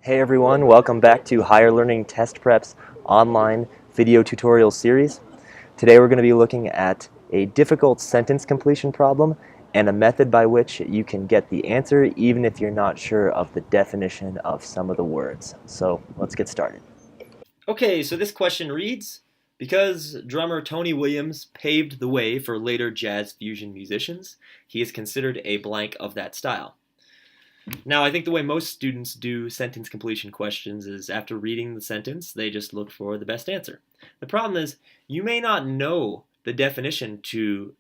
Hey everyone, welcome back to Higher Learning Test Prep's online video tutorial series. Today we're going to be looking at a difficult sentence completion problem and a method by which you can get the answer even if you're not sure of the definition of some of the words. So let's get started. Okay, so this question reads, because drummer Tony Williams paved the way for later jazz fusion musicians, he is considered a blank of that style. Now, I think the way most students do sentence completion questions is after reading the sentence, they just look for the best answer. The problem is, you may not know the definition to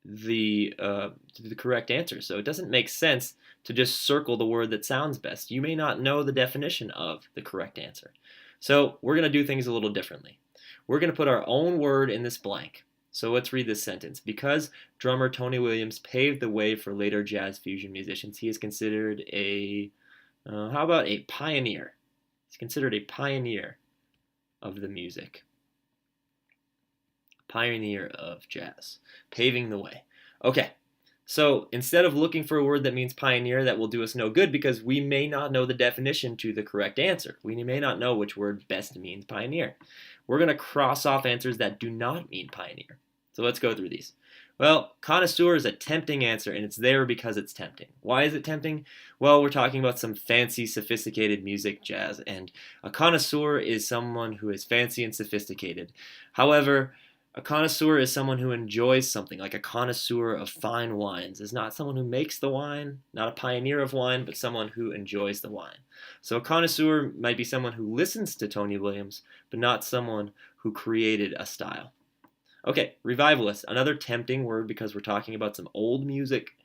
the correct answer, so it doesn't make sense to just circle the word that sounds best. You may not know the definition of the correct answer. So we're going to do things a little differently. We're going to put our own word in this blank. So let's read this sentence. Because drummer Tony Williams paved the way for later jazz fusion musicians, he is considered a, how about a pioneer? He's considered a pioneer of the music. Pioneer of jazz. Paving the way. Okay, so instead of looking for a word that means pioneer, that will do us no good because we may not know the definition to the correct answer. We may not know which word best means pioneer. We're going to cross off answers that do not mean pioneer. So let's go through these. Well, connoisseur is a tempting answer, and it's there because it's tempting. Why is it tempting? Well, we're talking about some fancy, sophisticated music, jazz, and a connoisseur is someone who is fancy and sophisticated. However, a connoisseur is someone who enjoys something, like a connoisseur of fine wines is not someone who makes the wine, not a pioneer of wine, but someone who enjoys the wine. So a connoisseur might be someone who listens to Tony Williams, but not someone who created a style. Okay, revivalist, another tempting word because we're talking about some old music,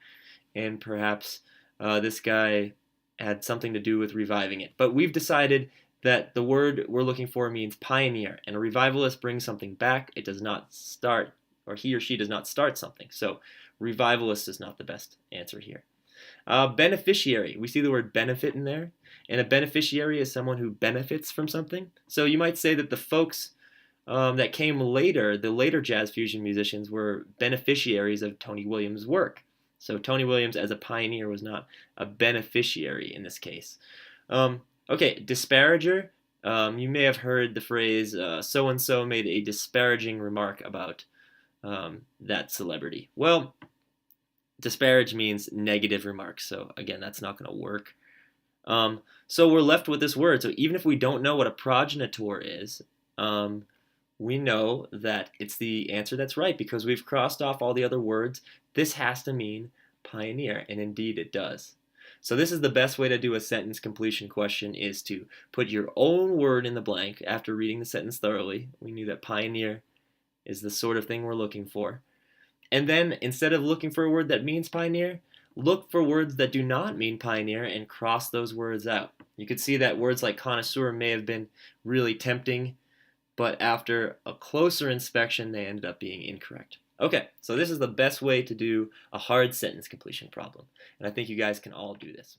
and perhaps this guy had something to do with reviving it. But we've decided that the word we're looking for means pioneer, and a revivalist brings something back. It does not start, or he or she does not start something. So revivalist is not the best answer here. Beneficiary, we see the word benefit in there, and a beneficiary is someone who benefits from something. So you might say that the folks that came later, the later jazz fusion musicians, were beneficiaries of Tony Williams' work. So Tony Williams as a pioneer was not a beneficiary in this case. Okay, disparager. You may have heard the phrase, so-and-so made a disparaging remark about that celebrity. Well, disparage means negative remarks, so again, that's not going to work. So we're left with this word. So even if we don't know what a progenitor is, we know that it's the answer that's right because we've crossed off all the other words. This has to mean pioneer, and indeed it does. So this is the best way to do a sentence completion question, is to put your own word in the blank after reading the sentence thoroughly. We knew that pioneer is the sort of thing we're looking for. And then instead of looking for a word that means pioneer, look for words that do not mean pioneer and cross those words out. You could see that words like connoisseur may have been really tempting, but after a closer inspection, they ended up being incorrect. Okay, so this is the best way to do a hard sentence completion problem, and I think you guys can all do this.